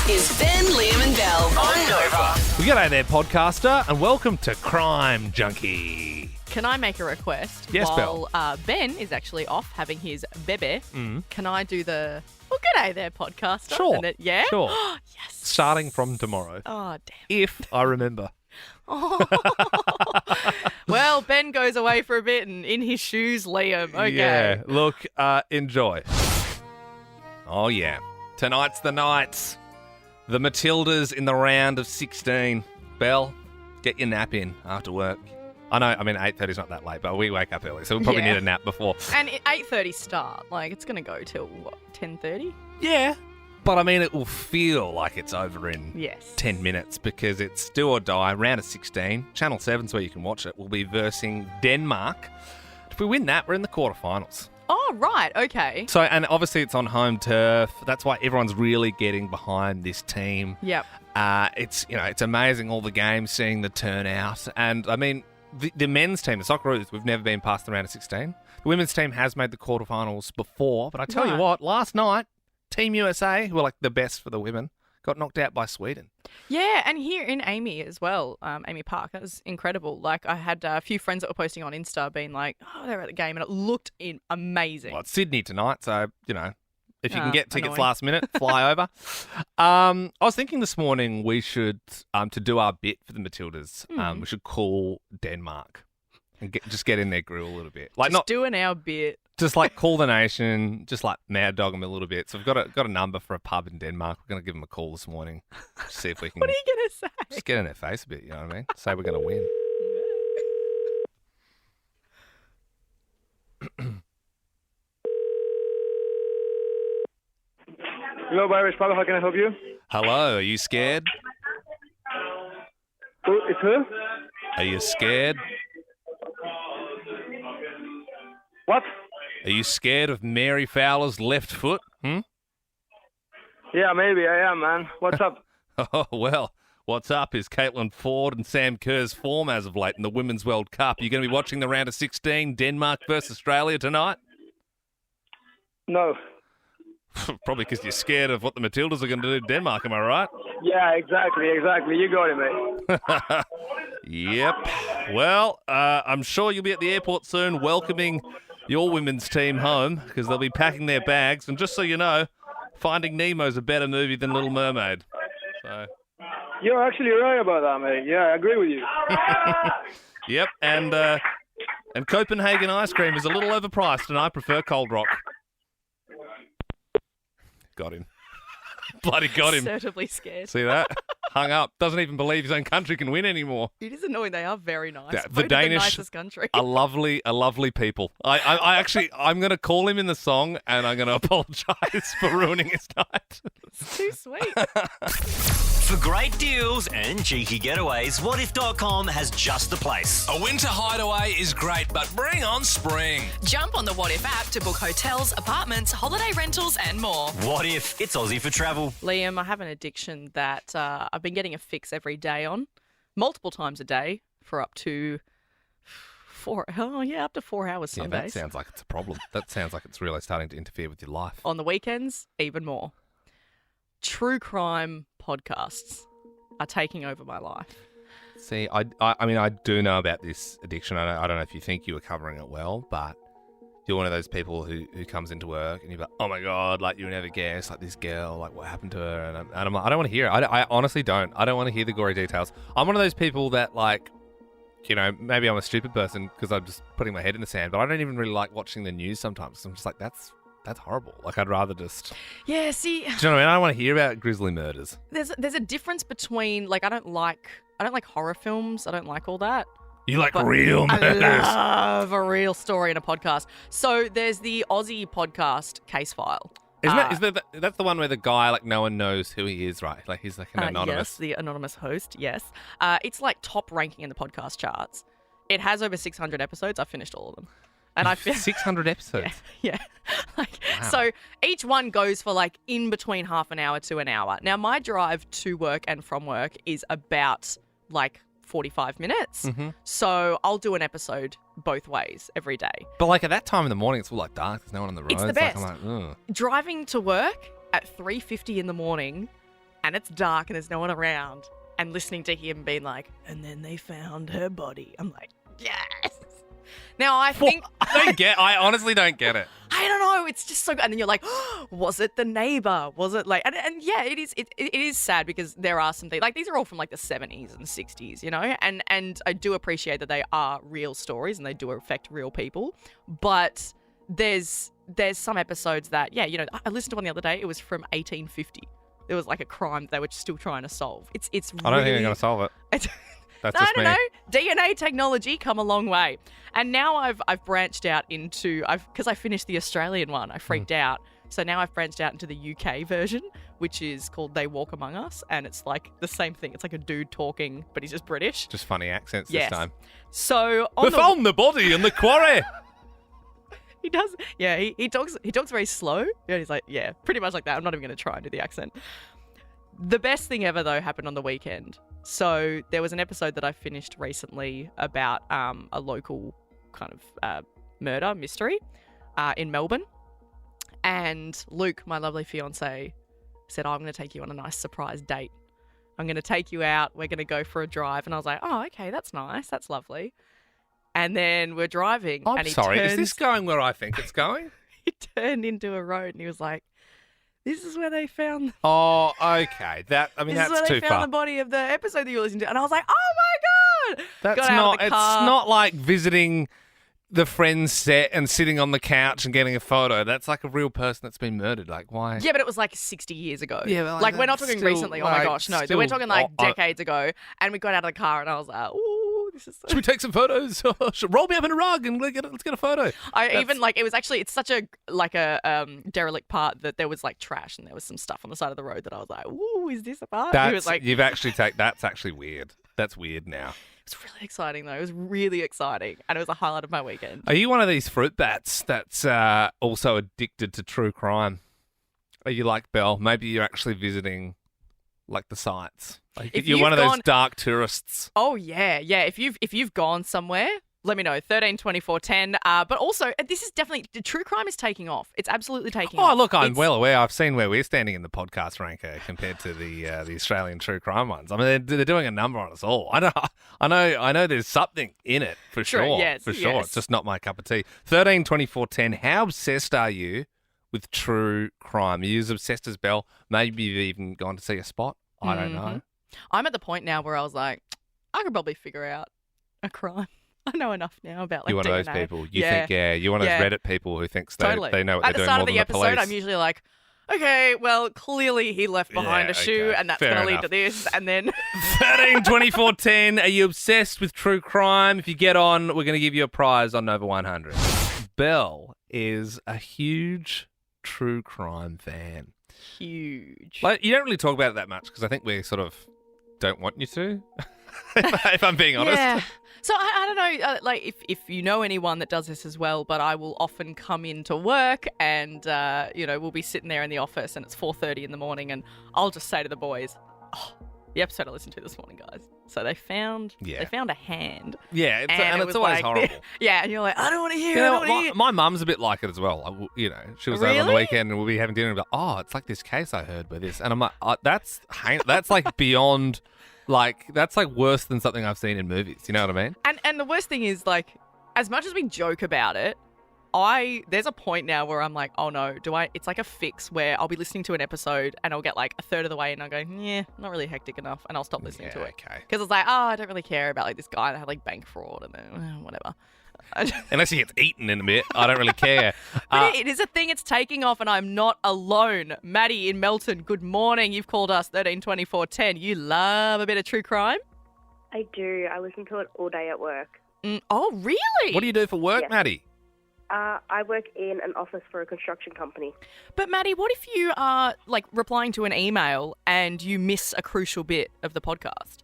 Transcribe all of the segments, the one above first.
This is Ben, Liam and Belle on Nova. We got out there, podcaster, and welcome to Crime Junky. Can I make a request? Yes, While Ben is actually off having his bebe, can I do the g'day there, podcaster? Sure. And then, yeah? Sure. Yes. Starting from tomorrow. Oh, damn. If I remember. Well, Ben goes away for a bit and in his shoes, Liam. Okay. Yeah, look, enjoy. Oh, yeah. Tonight's the night. The Matildas in the round of 16. Belle, get your nap in after work. I know, 8:30 is not that late, but we wake up early, so we'll probably need a nap before. And 8:30 start. Like, it's going to go till, 10:30? Yeah. But, it will feel like it's over in Yes. 10 minutes because it's do or die, round of 16. Channel 7's where you can watch it. We'll be versing Denmark. If we win that, we're in the quarterfinals. Oh, right. Okay. So, and obviously it's on home turf. That's why everyone's really getting behind this team. Yep. It's amazing all the games, seeing the turnout. And, the men's team, the Socceroos, we've never been past the round of 16. The women's team has made the quarterfinals before. But I tell you what, last night, Team USA, who are like the best for the women, got knocked out by Sweden. Yeah, and here in Amy as well, Amy Park, that was incredible. Like, I had a few friends that were posting on Insta being like, oh, they were at the game, and it looked amazing. Well, it's Sydney tonight, so, if you can get tickets annoying. last minute, fly over. I was thinking this morning we should, to do our bit for the Matildas, we should call Denmark and just get in their grill a little bit. Like, Just doing our bit. Just like call the nation, just like mad dog them a little bit. So we've got a number for a pub in Denmark. We're going to give them a call this morning, see if we can. What are you going to say? Just get in their face a bit, you know what I mean? Say we're going to win. Hello, Irish Pub. How can I help you? Hello, are you scared? It's who? Are you scared? What? Are you scared of Mary Fowler's left foot? Yeah, maybe I am, man. What's up? Oh, well, what's up is Caitlin Ford and Sam Kerr's form as of late in the Women's World Cup. You're going to be watching the round of 16, Denmark versus Australia tonight? No. Probably because you're scared of what the Matildas are going to do to Denmark, am I right? Yeah, exactly. You got it, mate. Yep. Well, I'm sure you'll be at the airport soon welcoming your women's team home because they'll be packing their bags. And just so you know, Finding Nemo's a better movie than Little Mermaid. So. You're actually right about that, mate. Yeah, I agree with you. Yep. And Copenhagen ice cream is a little overpriced, and I prefer Cold Rock. Got him. Bloody got him. Certainly scared. See that? Hung up. Doesn't even believe his own country can win anymore. It is annoying. They are very nice. The Voted Danish the nicest country. are lovely people. I'm going to call him in the song and I'm going to apologise for ruining his night. It's too sweet. For great deals and cheeky getaways, whatif.com has just the place. A winter hideaway is great, but bring on spring. Jump on the What If app to book hotels, apartments, holiday rentals, and more. What if it's Aussie for travel? Liam, I have an addiction that I've been getting a fix every day on, multiple times a day for up to 4 hours some That days. sounds like it's a problem. That sounds like it's really starting to interfere with your life. On the weekends, even more. True crime podcasts are taking over my life. See, I do know about this addiction. I don't know if you think you were covering it well, but you're one of those people who comes into work and you're like, oh my God, like you never guess, like this girl, like what happened to her? And I'm like, I don't want to hear it. I honestly don't. I don't want to hear the gory details. I'm one of those people that like, maybe I'm a stupid person because I'm just putting my head in the sand, but I don't even really like watching the news sometimes. I'm just like, that's horrible. Like, I'd rather just... Yeah, see... Do you know what I mean? I don't want to hear about grisly murders. There's a difference between, like, I don't like horror films. I don't like all that. You like But real murders. I love a real story in a podcast. So there's the Aussie podcast Case File. That's the one where the guy, like, no one knows who he is, right? Like, he's like an anonymous... Yes, the anonymous host, yes. It's like top ranking in the podcast charts. It has over 600 episodes. I've finished all of them. And I feel 600 episodes. Yeah. So each one goes for like in between half an hour to an hour. Now my drive to work and from work is about like 45 minutes. Mm-hmm. So I'll do an episode both ways every day. But like at that time in the morning, it's all like dark. There's no one on the road. It's the best. Like, I'm like, ugh. Driving to work at 3:50 in the morning and it's dark and there's no one around, and listening to him being like, and then they found her body. I'm like, yes. Now I think I honestly don't get it. I don't know. It's just so good. And then you're like, oh, was it the neighbor? Was it like, and yeah, it is. It is sad because there are some things like these are all from like the 70s and 60s, you know. And I do appreciate that they are real stories and they do affect real people. But there's some episodes that, yeah, you know, I listened to one the other day. It was from 1850. It was like a crime that they were still trying to solve. It's I don't think they're going to solve it. That's just me. No. DNA technology come a long way. And now I've branched out into, because I finished the Australian one, I freaked out. So now I've branched out into the UK version, which is called They Walk Among Us. And it's like the same thing. It's like a dude talking, but he's just British. Just funny accents this time. So we found the body in the quarry. He does. Yeah, he talks very slow. Yeah, he's like, yeah, pretty much like that. I'm not even going to try and do the accent. The best thing ever, though, happened on the weekend. So there was an episode that I finished recently about a local kind of murder mystery in Melbourne. And Luke, my lovely fiance, said, I'm going to take you on a nice surprise date. I'm going to take you out. We're going to go for a drive. And I was like, oh, okay, that's nice. That's lovely. And then we're driving. I'm sorry, is this going where I think it's going? He turned into a road and he was like, this is where they found... Oh, okay. That's too far. This is where they found the body of the episode that you were listening to. And I was like, oh, my God. That's not... It's not like visiting the Friends set and sitting on the couch and getting a photo. That's like a real person that's been murdered. Like, why? Yeah, but it was like 60 years ago. Yeah, but like we're not talking still, recently. Oh, my gosh. No, we're talking like decades ago. And we got out of the car and I was like, ooh, this is so... Should we take some photos? Roll me up in a rug and let's get a photo. It's such a derelict part that there was like trash and there was some stuff on the side of the road that I was like, ooh, is this a part? That's actually weird. That's weird now. It was really exciting, though. It was really exciting, and it was a highlight of my weekend. Are you one of these fruit bats that's also addicted to true crime? Are you like Belle? Maybe you're actually visiting, like, the sites. Like, you're one of those dark tourists. Oh yeah. If you've gone somewhere, let me know. 13 24 10. But also, this is definitely true crime is taking off. It's absolutely taking off. Oh, look, I'm well aware. I've seen where we're standing in the podcast ranker compared to the Australian true crime ones. I mean, they're doing a number on us all. I know. There's something in it for sure. Yes, for sure. It's just not my cup of tea. 13 24 10. How obsessed are you with true crime? Are you as obsessed as Belle? Maybe you've even gone to see a spot. I don't know. I'm at the point now where I was like, I could probably figure out a crime. I know enough now about like you're one DNA. of those people. You're one of those Reddit people who thinks they know what they're doing more than the police. At the start of the episode, I'm usually like, okay, well, clearly he left behind a shoe and that's going to lead to this. And then 13 24 10. Are you obsessed with true crime? If you get on, we're going to give you a prize on Nova 100. Belle is a huge true crime fan. Huge. Like, you don't really talk about it that much because I think we sort of don't want you to, if I'm being honest. Yeah. So I don't know, like if you know anyone that does this as well, but I will often come into work and, we'll be sitting there in the office and it's 4:30 in the morning and I'll just say to the boys, oh, the episode I listened to this morning, guys. So they found a hand. Yeah, it's always horrible. Yeah, and you're like, I don't want to hear it. My mum's a bit like it as well. She was over on the weekend and we'll be having dinner and be like, oh, it's like this case I heard with this. And I'm like, that's like beyond... Like, that's like worse than something I've seen in movies. You know what I mean? And the worst thing is, like, as much as we joke about it, there's a point now where I'm like, oh no, it's like a fix where I'll be listening to an episode and I'll get like a third of the way and I'll go, yeah, not really hectic enough. And I'll stop listening to it. Okay. Because it's like, I don't really care about like this guy that had like bank fraud and then whatever. Unless he gets eaten in a bit, I don't really care. But it is a thing. It's taking off, and I'm not alone. Maddie in Melton, good morning. You've called us 13 24 10. You love a bit of true crime? I do. I listen to it all day at work. Oh, really? What do you do for work, Maddie? I work in an office for a construction company. But Maddie, what if you are like replying to an email and you miss a crucial bit of the podcast?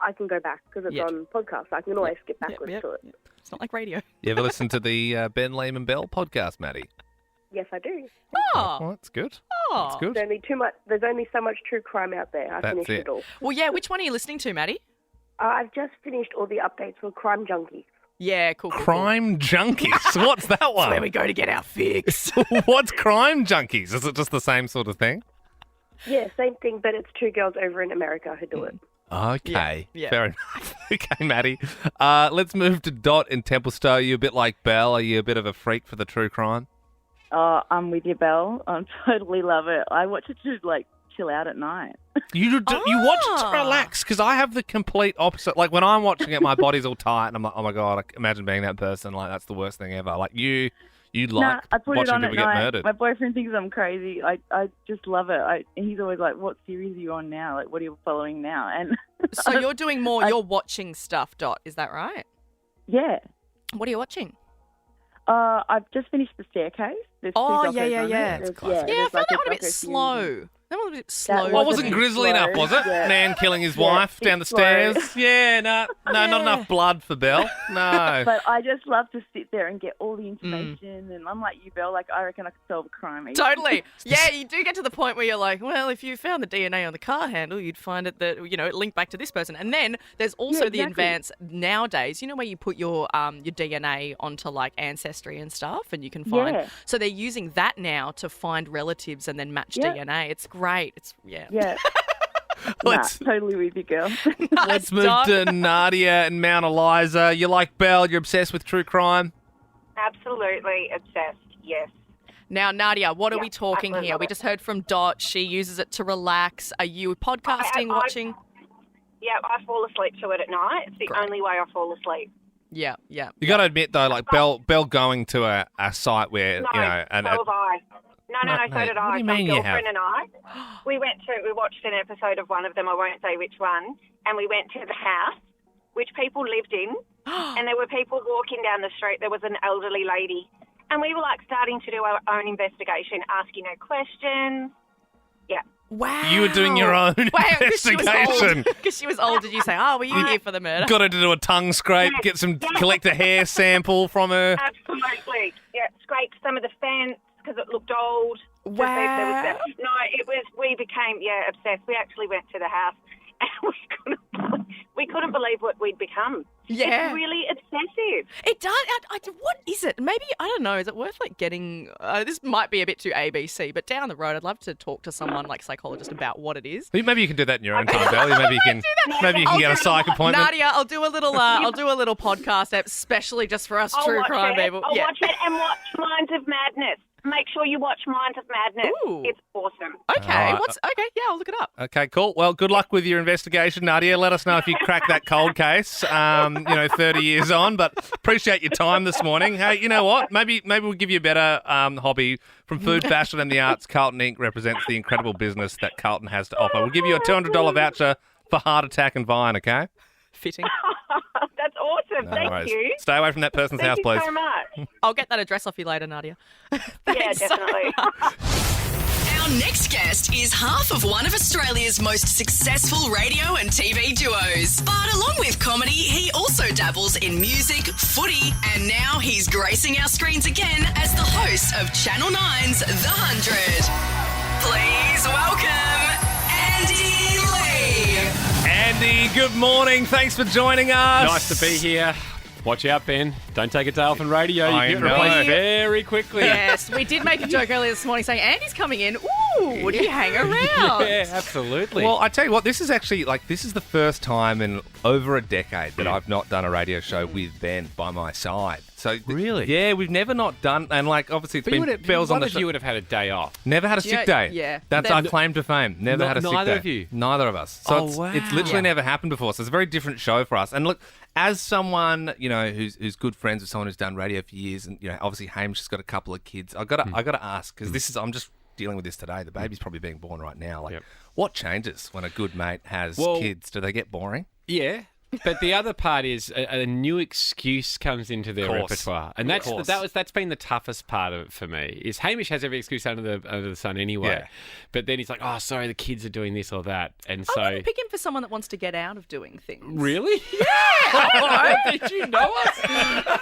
I can go back because it's on podcast. I can always skip backwards to it. It's not like radio. You ever listen to the Ben, Liam and Belle podcast, Maddie? Yes, I do. Oh, well, that's good. Oh, that's good. There's only so much true crime out there. I finished it all. Well, yeah. Which one are you listening to, Maddie? I've just finished all the updates for Crime Junky. Yeah, cool. Crime Junkies. What's that one? That's where we go to get our fix. What's Crime Junkies? Is it just the same sort of thing? Yeah, same thing, but it's two girls over in America who do it. Okay, Yeah. fair enough. Okay, Maddie. Let's move to Dot in Templestowe. Are you a bit like Belle? Are you a bit of a freak for the true crime? Oh, I'm with you, Belle. I totally love it. I watch it to, chill out at night. You watch it to relax, because I have the complete opposite. Like, when I'm watching it, my body's all tight, and I'm like, oh, my God, imagine being that person. Like, that's the worst thing ever. Like, you like I put watching it on people at get night. murdered. My boyfriend thinks I'm crazy. I just love it. And he's always like, what series are you on now? Like, what are you following now? And So you're doing more, you're watching stuff, Dot. Is that right? yeah. What are you watching? I've just finished The Staircase. There's two Oh, docos yeah. on it. There's- Yeah, I there's found that one a bit doco series. slow. That one was a bit slow. Well, it wasn't wasn't grisly slow. enough, was it? Yeah. Man killing his Yeah, wife it's down the slow. stairs. Yeah, no, not enough blood for Belle. No. But I just love to sit there and get all the information. And I'm like you, Belle. Like, I reckon I could solve a crime. easily. Totally. Yeah, you do get to the point where you're like, well, if you found the DNA on the car handle, you'd find it that, it linked back to this person. And then there's also the exactly. advance nowadays, where you put your DNA onto like Ancestry and stuff and you can find. Yeah. So they're using that now to find relatives and then match Yeah. DNA. It's great. Yeah. Let's- totally with you, girl. Let's move to Nadia and Mount Eliza. You like Belle? You're obsessed with true crime? Absolutely obsessed, yes. Now, Nadia, what are Yeah, we talking absolutely here? love We it. just heard from Dot. She uses it to relax. Are you podcasting, watching? Yeah, I fall asleep to it at night. It's the Great. only way I fall asleep. Yeah. You got to admit though, like Belle going to a site where No, and so have I. No, No, so mate, did what I. do you mean My you girlfriend have? and I, we watched an episode of one of them, I won't say which one, and we went to the house, which people lived in, and there were people walking down the street. There was an elderly lady, and we were like starting to do our own investigation, asking her questions. Yeah. Wow. You were doing your own investigation. Because she was old. Did you say, oh, were you here for the murder? Got her to do a tongue scrape, Yes. collect a hair sample from her. Absolutely. Yeah, scraped some of the fence because it looked old. Just Wow. we became, obsessed. We actually went to the house and we couldn't believe what we'd become. Yeah. It's really obsessive. It does. What is it? Maybe, I don't know. Is it worth getting, this might be a bit too ABC, but down the road, I'd love to talk to someone like psychologist about what it is. Maybe you can do that in your own time, Belle. Maybe you can get a psych appointment. Nadia, I'll do a little podcast especially just for us true crime people. I'll watch it and watch Minds of Madness. Make sure you watch Minds of Madness. Ooh. It's awesome. Okay. Alright. Okay. Yeah, I'll look it up. Okay, cool. Well, good luck with your investigation, Nadia. Let us know if you crack that cold case. 30 years on, but appreciate your time this morning. Hey, you know what? Maybe we'll give you a better hobby. From food, fashion, and the arts, Carlton Inc. represents the incredible business that Carlton has to offer. We'll give you a $200 voucher for Heart Attack and Vine. Okay. Fitting. That's awesome. No Thank worries. you. Stay away from that person's house, Thank you please. so much. I'll get that address off you later, Nadia. Yeah, Thanks so definitely. Our next guest is half of one of Australia's most successful radio and TV duos. But along with comedy, he also dabbles in music, footy, and now he's gracing our screens again as the host of Channel 9's The 100. Please welcome Andy Lee. Andy, good morning. Thanks for joining us. Nice to be here. Watch out, Ben. Don't take a day off on radio. I You get know. replaced very quickly. Yes, we did make a joke earlier this morning saying Andy's coming in. Ooh, would you hang around? Yeah, absolutely. Well, I tell you what, this is actually this is the first time in over a decade that I've not done a radio show with Ben by my side. So Really? yeah, we've never not done, and obviously it's but been Bells on the show. you would have had a day off. Never had a sick day. Yeah. That's our claim to fame. Never had a sick day. Neither of you? Neither of us. So Oh, it's literally wow. never happened before. So it's a very different show for us. And look, as someone who's good friends with someone who's done radio for years, and obviously Hamish has got a couple of kids. I got to ask, because I'm just dealing with this today. The baby's probably being born right now. Like, what changes when a good mate has kids? Do they get boring? Yeah. But the other part is a new excuse comes into their Course. repertoire, and that's been the toughest part of it for me. Is Hamish has every excuse under the sun anyway, Yeah. but then he's like, "Oh, sorry, the kids are doing this or that," and so I wouldn't pick him for someone that wants to get out of doing things. really, yeah, did you know us?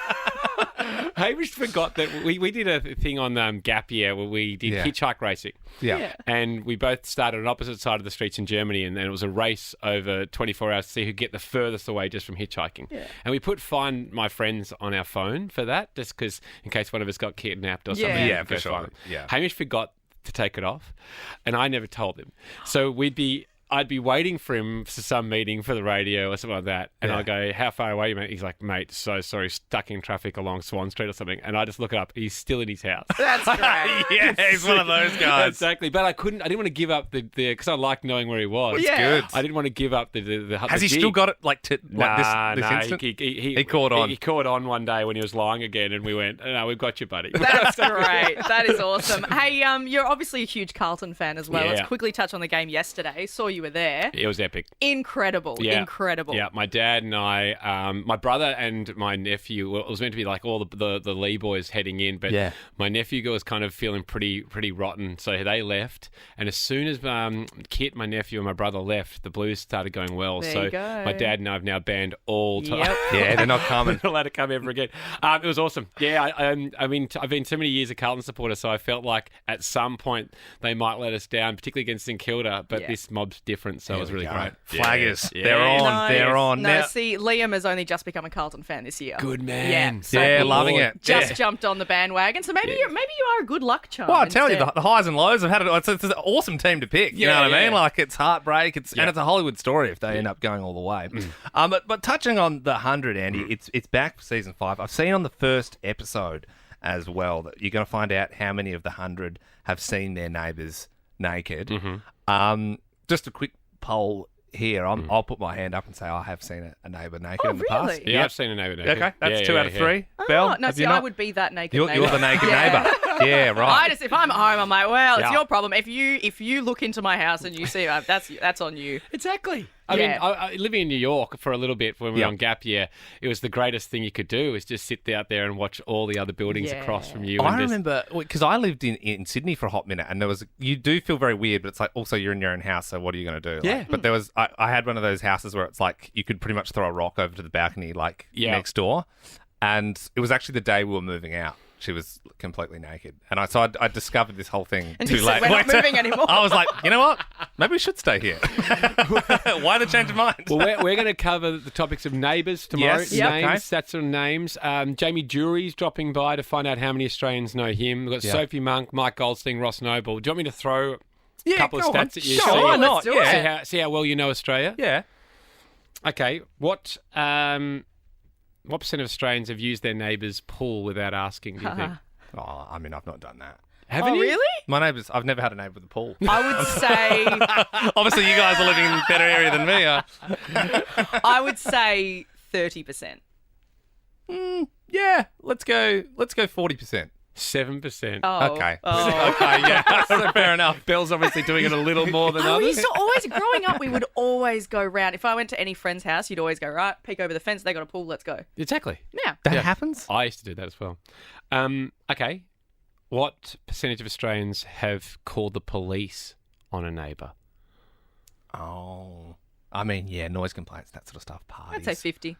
Hamish forgot that we did a thing on Gap Year where we did hitchhike racing. Yeah. And we both started on opposite side of the streets in Germany, and then it was a race over 24 hours to see who get the furthest away just from hitchhiking. Yeah. And we put Find My Friends on our phone for that, just because in case one of us got kidnapped or something. Yeah. Yeah, we could for go find sure. them. Yeah. Hamish forgot to take it off, and I never told him. So I'd be waiting for him for some meeting for the radio or something like that. And I'll go, how far away, mate? He's like, mate, so sorry, stuck in traffic along Swan Street or something. And I just look it up. He's still in his house. That's great. Yeah, he's one of those guys. Exactly. But I didn't want to give up because I liked knowing where he was. That's good. I didn't want to give up the Has he gig. still got it this instant? He caught on. He caught on one day when he was lying again, and we went, no, we've got you, buddy. That's great. That is awesome. Hey, you're obviously a huge Carlton fan as well. Yeah. Let's quickly touch on the game yesterday. Saw you were there. It was epic. Incredible. Incredible. Yeah, my dad and I, my brother and my nephew, well, it was meant to be like all the Lee boys heading in, but my nephew was kind of feeling pretty rotten, so they left. And as soon as Kit, my nephew, and my brother left, the Blues started going well. There you go. My dad and I have now banned all time. Yep. Yeah, they're not coming. They're not allowed to come ever again. It was awesome. Yeah, I mean, I've been so many years a Carlton supporter, so I felt like at some point they might let us down, particularly against St Kilda, but this mob's different, so it was really great. Flaggers. Yeah. They're on. No, They're on. No, Now, see, Liam has only just become a Carlton fan this year. Good man. Yeah, so yeah, he loving it. Just jumped on the bandwagon. So maybe you are a good luck charm. Well, I tell you, instead. the highs and lows. I've had it. It's an awesome team to pick. You know what I mean? Like it's heartbreak. And it's a Hollywood story if they end up going all the way. But touching on the 100, Andy, it's back for season 5. I've seen on the first episode as well that you're going to find out how many of the 100 have seen their neighbours naked. Just a quick poll here. I'll put my hand up and say I have seen a neighbour naked in the past. really? Yeah, I've seen a neighbour naked. Okay, that's 2 out of 3. Oh, Belle, no, have see, you I not? would be that naked You're neighbour. the naked Yeah. neighbour. Yeah, right. If I'm at home, I'm like, well, it's Yeah. your problem. If you look into my house and you see, that's on you. Exactly. I Yeah. mean, I living in New York for a little bit when we were on gap year, it was the greatest thing you could do is just sit out there and watch all the other buildings across from you. I remember because I lived in Sydney for a hot minute, and you do feel very weird, but it's like also you're in your own house, so what are you going to do? Yeah. But there was I had one of those houses where it's like you could pretty much throw a rock over to the balcony next door, and it was actually the day we were moving out. She was completely naked. And I discovered this whole thing And too you late. said, we're not moving anymore. I was like, you know what? Maybe we should stay here. Why the change of mind? Well, we're going to cover the topics of neighbours tomorrow. Yes. Yep. Names, Okay. stats and names. Jamie Jury's dropping by to find out how many Australians know him. We've got Sophie Monk, Mike Goldstein, Ross Noble. Do you want me to throw a couple of go on. stats at you? Sure, See- why not? Let's do Yeah. it. See how well you know Australia? Yeah. Okay. What percent of Australians have used their neighbour's pool without asking, do you think? Oh, I mean, I've not done that. Haven't Oh, you? really? My neighbours, I've never had a neighbour with a pool. I would say Obviously, you guys are living in a better area than me are. I would say 30%. Yeah, let's go 40%. 7%. Oh. Okay. Oh. Okay, yeah. Fair enough. Belle's obviously doing it a little more than Oh, we others. used to always, growing up, we would always go round. If I went to any friend's house, you'd always go, right, peek over the fence, they got a pool, let's go. Exactly. Yeah. That happens? I used to do that as well. Okay. What percentage of Australians have called the police on a neighbour? Oh. I mean, yeah, noise complaints, that sort of stuff, parties. I'd say 50.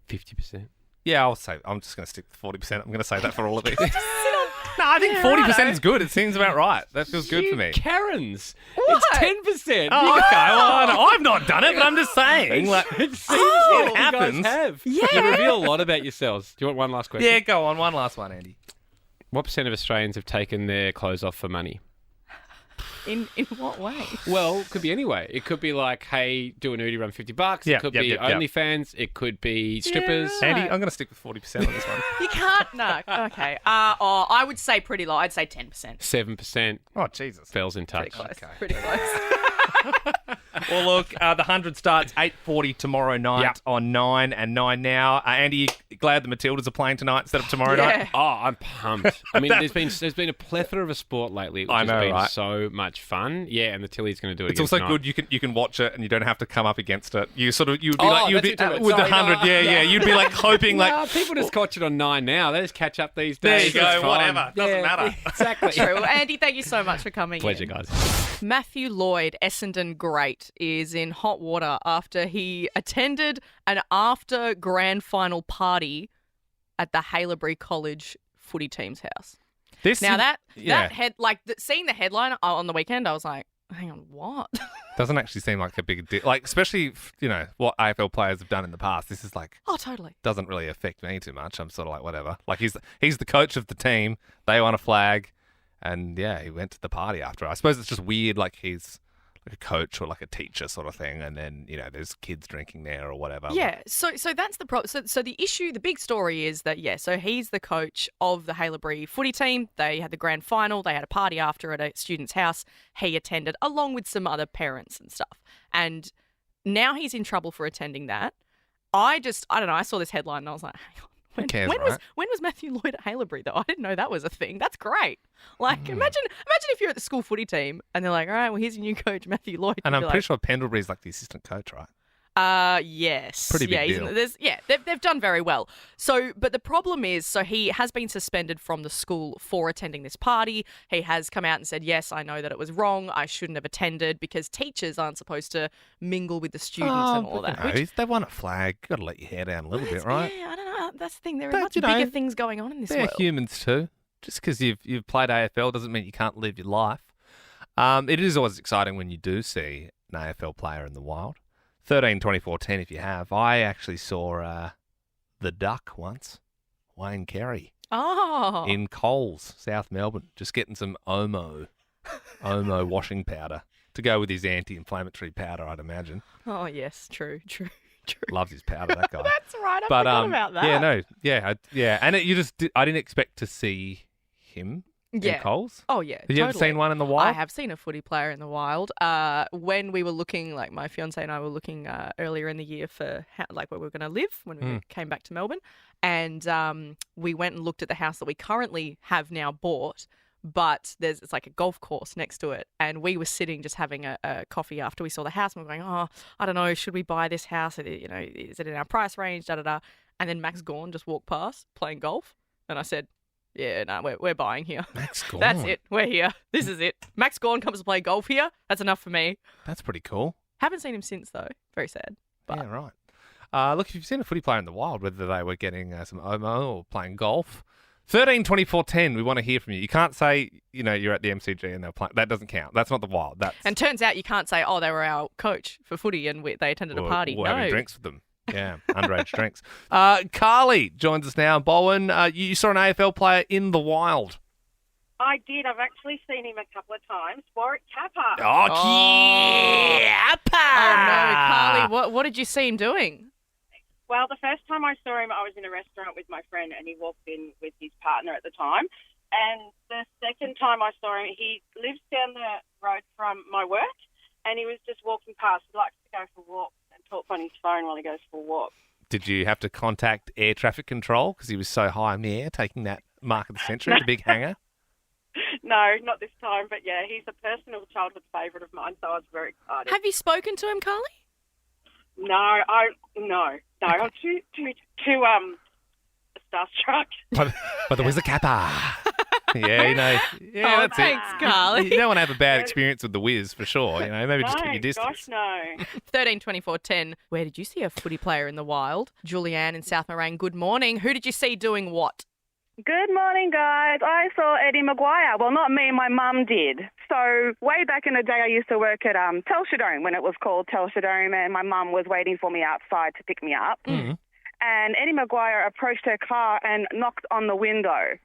50%. Yeah, I'm just going to stick with 40%. I'm going to say that for all of these. No, I think 40% is good. It seems about right. That feels good for me. Karens. What? It's 10%. Oh, okay. Well, I've not done it, but I'm just saying. Like, It seems Oh, like it happens. You guys have. Yeah. You reveal a lot about yourselves. Do you want one last question? yeah, go on. One last one, Andy. What percent of Australians have taken their clothes off for money? In what way? Well, it could be anyway. It could be like, hey, do a nudie, run $50. Yeah, It could yep, be yep, yep. OnlyFans. It could be strippers. Yeah. Andy, I'm going to stick with 40% on this one. You can't. No. Okay. I would say pretty low. I'd say 10%. 7%. Oh, Jesus. Belle's in touch. Pretty close. Okay. Pretty close. Well, look, the 100 starts 8:40 tomorrow night Yep. on 9 and 9 now. Andy, you glad the Matildas are playing tonight instead of tomorrow night? Yeah. Oh, I'm pumped. I mean, there's been a plethora of a sport lately, which I know, has been right? so much fun. Yeah, and the Tilly's going to do it. It's also good you can watch it and you don't have to come up against it. You'd be Oh, like you'd be that's what you're with the talking about. 100, yeah. You'd be like hoping Nah, people just watch it on 9 now. They just catch up these there days. you go, It's fine. whatever. Doesn't matter. Exactly. True. Well, Andy, thank you so much for coming Pleasure, in. guys. Matthew Lloyd, Essendon great, is in hot water after he attended an after grand final party at the Haileybury College footy team's house. Now seeing the headline on the weekend, I was like, hang on, what? doesn't actually seem like a big deal. Like, especially, what AFL players have done in the past. This is like, Oh, totally. doesn't really affect me too much. I'm sort of like, whatever. Like, he's the coach of the team. They want a flag. And yeah, he went to the party after. I suppose it's just weird, like he's like a coach or like a teacher sort of thing, and then there's kids drinking there or whatever. Yeah, so that's the problem. So the issue, the big story is that so he's the coach of the Haileybury footy team. They had the grand final. They had a party after at a student's house. He attended along with some other parents and stuff. And now he's in trouble for attending that. I don't know. I saw this headline and I was like, hang on. When was Matthew Lloyd at Haileybury though? I didn't know that was a thing. That's great. Like imagine if you're at the school footy team and they're like, all right, well here's your new coach Matthew Lloyd. And I'm pretty sure Pendlebury's like the assistant coach, right? Yes. Pretty big deal. They've done very well. So, but the problem is, he has been suspended from the school for attending this party. He has come out and said, yes, I know that it was wrong. I shouldn't have attended because teachers aren't supposed to mingle with the students and all that. They want a flag. Got to let your hair down a little bit, right? Yeah, I don't know. That's the thing. There are much bigger things going on in this world. They're humans too. Just because you've played AFL doesn't mean you can't live your life. It is always exciting when you do see an AFL player in the wild. 13, 24, 10 if you have. I actually saw the Duck once, Wayne Carey. Oh. In Coles, South Melbourne, just getting some Omo washing powder to go with his anti-inflammatory powder, I'd imagine. Oh, yes, true. Loves his powder, that guy. That's right, I forgot about that. And I didn't expect to see him in Coles. Oh, yeah, Have you ever seen one in the wild? I have seen a footy player in the wild. When we were looking, like my fiance and I were looking earlier in the year for where we were going to live when we came back to Melbourne. And we went and looked at the house that we currently have now bought, but it's like a golf course next to it. And we were sitting just having a coffee after we saw the house. And we were going, oh, I don't know, should we buy this house? Is it in our price range? Da-da-da. And then Max Gawn just walked past playing golf. And I said, yeah, no, we're buying here. Max Gawn. That's it. We're here. This is it. Max Gawn comes to play golf here. That's enough for me. That's pretty cool. Haven't seen him since, though. Very sad. But... Yeah, right. Look, if you've seen a footy player in the wild, whether they were getting some Omo or playing golf, 13, 24, 10, we want to hear from you. You can't say, you're at the MCG and they're playing. That doesn't count. That's not the wild. And turns out you can't say, oh, they were our coach for footy and they attended a party. Or having drinks with them. Yeah, underage drinks. Carly joins us now. Bowen, you saw an AFL player in the wild. I did. I've actually seen him a couple of times. Warwick Kappa. Oh, Kappa! Oh, no, Carly, what did you see him doing? Well, the first time I saw him, I was in a restaurant with my friend and he walked in with his partner at the time. And the second time I saw him, he lives down the road from my work and he was just walking past. He likes to go for walks and talk on his phone while he goes for a walk. Did you have to contact air traffic control because he was so high in the air taking that mark of the century, the big hanger? No, not this time, but yeah, he's a personal childhood favourite of mine, so I was very excited. Have you spoken to him, Carly? No, I'm too starstruck. But there was a Kappa. Yeah, that's thanks, it. Carly. You don't want to have a bad experience with the whiz for sure. Maybe just keep your distance. Gosh, no. 13, 24, 10. Where did you see a footy player in the wild? Julianne in South Morang, good morning. Who did you see doing what? Good morning, guys. I saw Eddie Maguire. Well, not me, my mum did. So way back in the day, I used to work at Telstra Dome when it was called Telstra Dome, and my mum was waiting for me outside to pick me up. Mm-hmm. And Eddie Maguire approached her car and knocked on the window.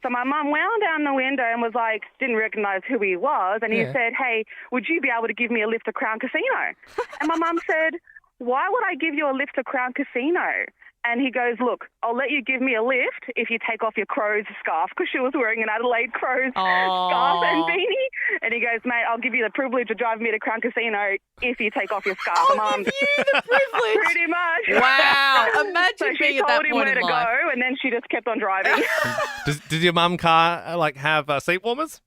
So my mum wound down the window and was like, didn't recognise who he was, and he said, hey, would you be able to give me a lift to Crown Casino? And my mum said, why would I give you a lift to Crown Casino? And he goes, look, I'll let you give me a lift if you take off your Crows scarf, because she was wearing an Adelaide Crows scarf and beanie. And he goes, mate, I'll give you the privilege of driving me to Crown Casino if you take off your scarf. I'll give you the privilege. Pretty much. Wow. Imagine being at that point in life. So she told him where to go, and then she just kept on driving. Did your mum car have seat warmers?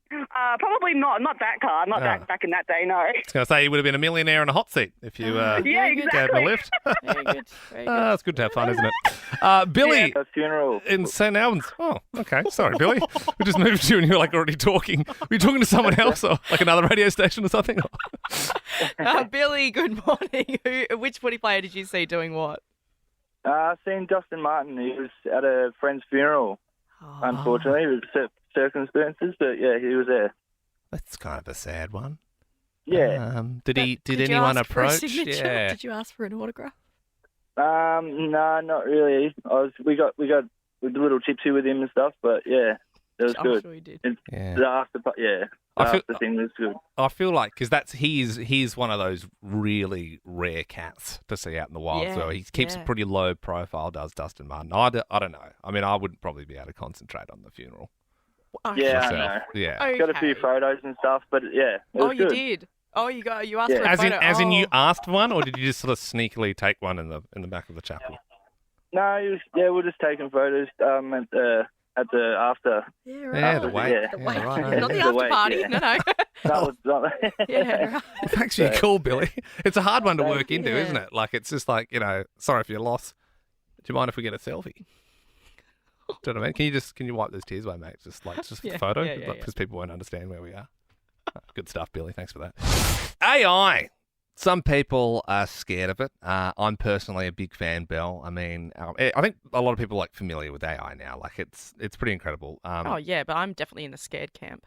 Probably not that car, that back in that day, no. I was going to say you would have been a millionaire in a hot seat if you yeah, exactly. gave him a lift. Very good. It's good to have fun, isn't it? Billy a funeral in St Albans. Oh, okay. Sorry, Billy. We just moved to you and you were like already talking. Were you talking to someone else or like another radio station or something? Billy, good morning. Which footy player did you see doing what? Seen Justin Martin. He was at a friend's funeral. Unfortunately, it was circumstances, but yeah, he was there. That's kind of a sad one. Yeah. Did anyone approach? Yeah. Did you ask for an autograph? No, not really. We got with little tipsy with him and stuff, but yeah. It was I'm good. sure he did. Yeah. The after thing was good. I feel like because he's one of those really rare cats to see out in the wild. Yeah, So he keeps a pretty low profile. Does Dustin Martin? I don't know. I mean, I wouldn't probably be able to concentrate on the funeral. Yeah, myself. I know. Yeah, Okay. Got a few photos and stuff, but yeah. It was you good. did. Oh, you asked for a as photo. in you asked for one, or did you just sort of sneakily take one in the back of the chapel? No, we're just taking photos at the after. Yeah, right. Yeah, the wake. Yeah. The wake. right, Not the The after wake, party. yeah. No. That was not. Yeah, right. Thanks for your call, Billy. It's a hard one to work into, Yeah. isn't it? Like, it's just like, sorry for your loss. Do you mind if we get a selfie? Do you know what I mean? Can you wipe those tears away, mate? Just for the photo, because people won't understand where we are. Good stuff, Billy. Thanks for that. AI. Some people are scared of it. I'm personally a big fan, Belle. I mean, I think a lot of people are familiar with AI now. Like, it's pretty incredible. Oh yeah, but I'm definitely in the scared camp.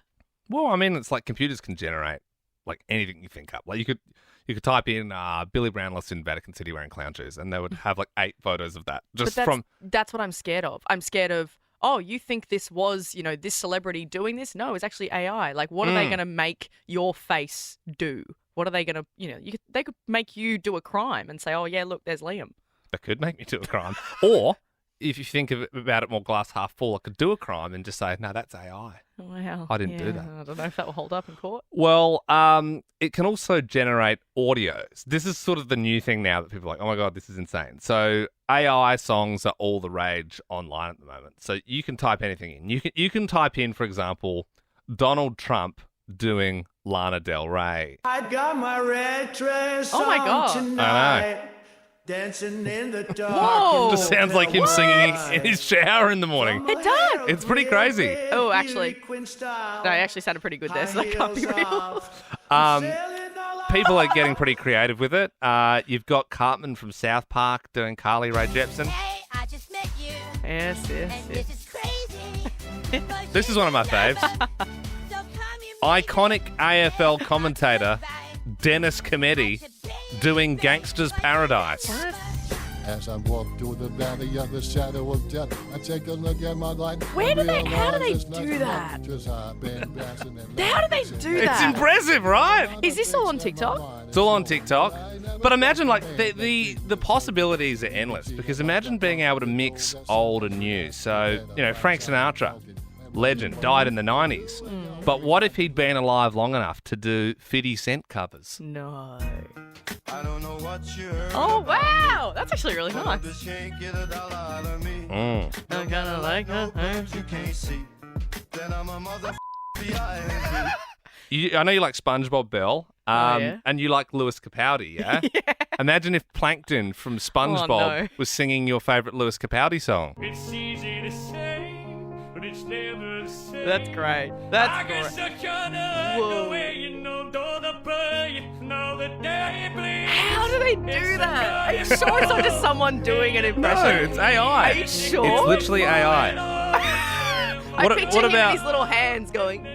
Well, I mean, it's like computers can generate like anything you think up. Like you could type in Billy Brownless in Vatican City wearing clown shoes, and they would have like 8 photos of that. That's what I'm scared of. I'm scared of. Oh, you think this was this celebrity doing this? No, it's actually AI. Like, what are they going to make your face do? What are they going to? They could make you do a crime and say, oh yeah, look, there's Liam. That could make me do a crime, or if you think about it more glass half full, I could do a crime and just say, no, that's AI. Wow. I didn't do that. I don't know if that will hold up in court. Well, it can also generate audios. This is sort of the new thing now that people are like, oh my God, this is insane. So AI songs are all the rage online at the moment. So you can type anything in. You can type in, for example, Donald Trump doing Lana Del Rey. I got my red dress Oh my God. tonight. Dancing in the dark. Whoa. Just sounds like him singing in his shower in the morning. It does. It's pretty crazy. Oh, actually, no, it actually sounded pretty good there, so that can't be real. People are getting pretty creative with it. You've got Cartman from South Park doing Carly Rae Jepsen. I just met you. Yes. This is crazy. This is one of my faves. Iconic AFL commentator Dennis Cometti doing Gangster's Paradise. As I walk through the valley of the shadow of death, I take a look at my life. How do they do that? How do they do that? It's impressive, right? Is this all on TikTok? It's all on TikTok. But imagine, like, the possibilities are endless, because imagine being able to mix old and new. So, Frank Sinatra, legend, died in the 90s. But what if he'd been alive long enough to do 50 Cent covers? No. I don't know what you heard. Oh, wow. That's actually really nice. Mm. I'm kind of like You can't see. Then I'm a mother. I know you like SpongeBob, Belle, yeah. and you like Lewis Capaldi, yeah? Yeah. Imagine if Plankton from SpongeBob was singing your favourite Lewis Capaldi song. It's easy to say, but it's never the same. That's great. That's great. Whoa. How do they do that? Are you sure it's not just someone doing an impression? No, it's AI. Are you sure? It's literally AI. I picture him with his little hands going.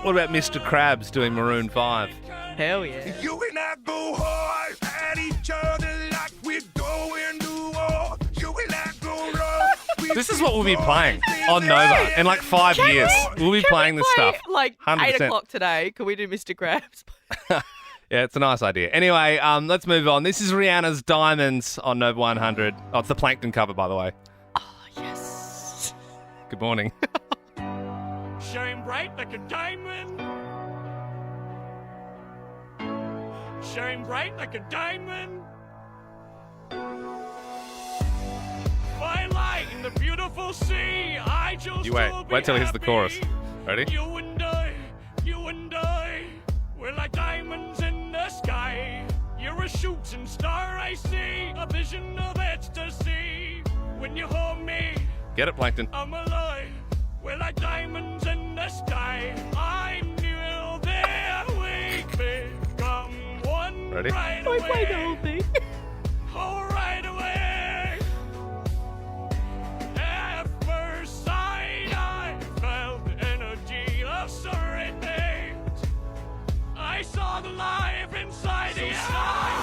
What about Mr. Krabs doing Maroon 5? Hell yeah. You and I go hard at each other like we're going to war. You and I go rough. This is what we'll be playing on Nova in like 5 years. We'll be playing this stuff. Like 100%. 8 o'clock today. Can we do Mr. Krabs? Yeah, it's a nice idea. Anyway, let's move on. This is Rihanna's Diamonds on Nova 100. Oh, it's the Plankton cover, by the way. Oh, yes. Good morning. Shine bright like a diamond. Shine bright like a diamond. Fine light in the beautiful sea. I just You wait till he hits the chorus. Ready? You and I, we're like diamonds in the sky. You're a shooting star I see, a vision of ecstasy. When you hold me, Get it, Plankton. I'm alive. We're like diamonds in the sky. I knew that we become one. Ready? Right I away. played the whole thing. Oh, right away. At first sight, I felt the energy of serenade. I saw the life inside the eyes.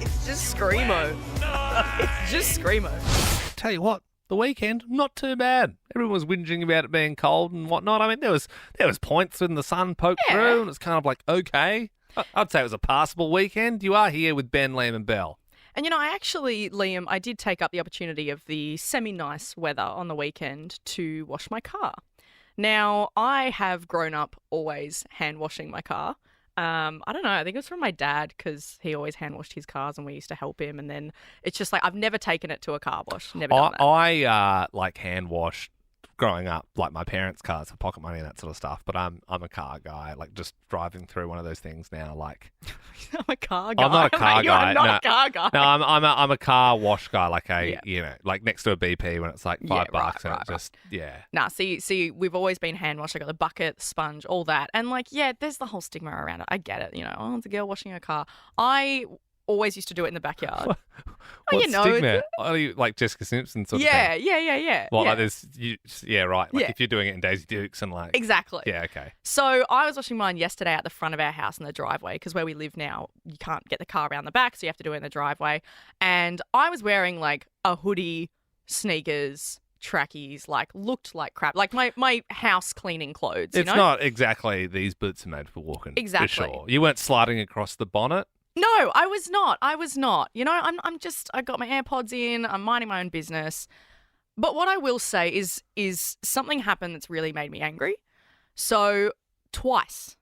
It's just Screamo. It's just Screamo. Tell you what, the weekend, not too bad. Everyone was whinging about it being cold and whatnot. I mean, there was points when the sun poked through, and it's kind of like, okay. I'd say it was a passable weekend. You are here with Ben, Liam and Belle. And, I actually, Liam, I did take up the opportunity of the semi-nice weather on the weekend to wash my car. Now, I have grown up always hand washing my car. I don't know. I think it was from my dad because he always hand washed his cars and we used to help him. And then it's just like I've never taken it to a car wash. Never done that. I hand washed growing up, like my parents' cars for pocket money and that sort of stuff. But I'm a car guy, like just driving through one of those things now. Like I'm a car guy. I'm not a car guy. You're not a car guy. No, I'm a car wash guy. Like like next to a BP when it's like $5 and just. Nah, see, we've always been hand washed. I got the bucket, the sponge, all that, and there's the whole stigma around it. I get it. Oh, it's a girl washing her car. I always used to do it in the backyard. What stigma? Are you like Jessica Simpson sort of thing? Yeah. Well, like there's, right. Like if you're doing it in Daisy Dukes and like. Exactly. Yeah, okay. So I was washing mine yesterday at the front of our house in the driveway because where we live now, you can't get the car around the back, so you have to do it in the driveway. And I was wearing like a hoodie, sneakers, trackies, like looked like crap, like my house cleaning clothes. It's not exactly these boots are made for walking. Exactly. For sure. You weren't sliding across the bonnet. No, I was not. I got my AirPods in. I'm minding my own business. But what I will say is something happened that's really made me angry. So twice,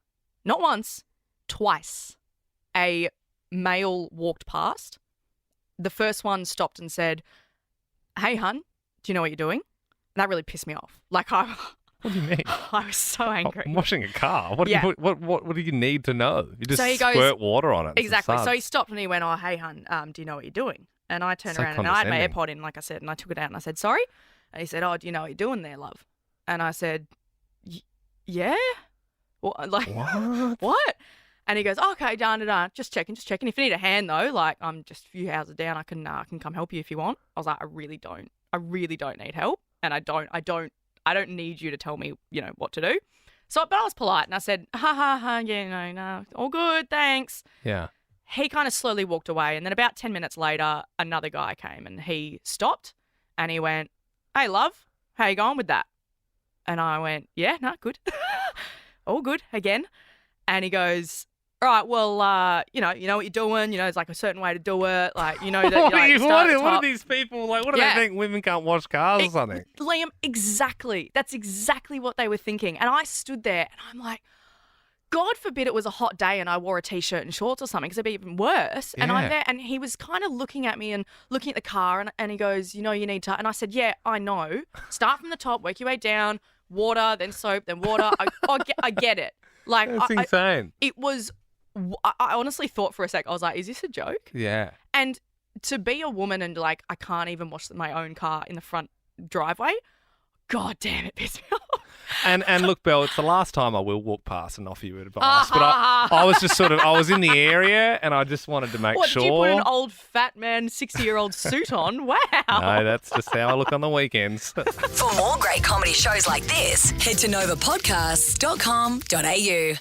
not once, twice, a male walked past. The first one stopped and said, "Hey, hun, do you know what you're doing?" And that really pissed me off. What do you mean? I was so angry. I'm washing a car. What do you need to know? You just squirt water on it. Exactly. So he stopped and he went, "Oh, hey, hun, do you know what you're doing?" And I turned around and I had my AirPod in, like I said, and I took it out and I said, "Sorry?" And he said, "Oh, do you know what you're doing there, love?" And I said, "Yeah." What? What? And he goes, "Okay, done. Just checking. If you need a hand though, like I'm just a few houses down, I can come help you if you want." I was like, I really don't need help, and I don't need you to tell me, what to do. So, but I was polite and I said, yeah, no, all good, thanks. Yeah. He kind of slowly walked away, and then about 10 minutes later, another guy came and he stopped and he went, "Hey, love, how you going with that?" And I went, "Yeah, no, good." All good again. And he goes, "All right, well, you know what you're doing. There's like a certain way to do it. Like, that what are these people like? What do they think? Women can't wash cars or something?" Liam, exactly. That's exactly what they were thinking. And I stood there and I'm like, God forbid it was a hot day and I wore a t-shirt and shorts or something, because it'd be even worse. And I'm there and he was kind of looking at me and looking at the car and he goes, "You need to," and I said, "Yeah, I know. Start from the top, work your way down, water, then soap, then water." I get it. Like, that's insane. It was. I honestly thought for a sec, I was like, is this a joke? Yeah. And to be a woman and like, I can't even wash my own car in the front driveway, God damn, it pissed me off. And look, Belle, it's the last time I will walk past and offer you advice. But I was just I was in the area and I just wanted to make sure. What, did you put an old fat man, 60-year-old suit on? Wow. No, that's just how I look on the weekends. For more great comedy shows like this, head to novapodcasts.com.au.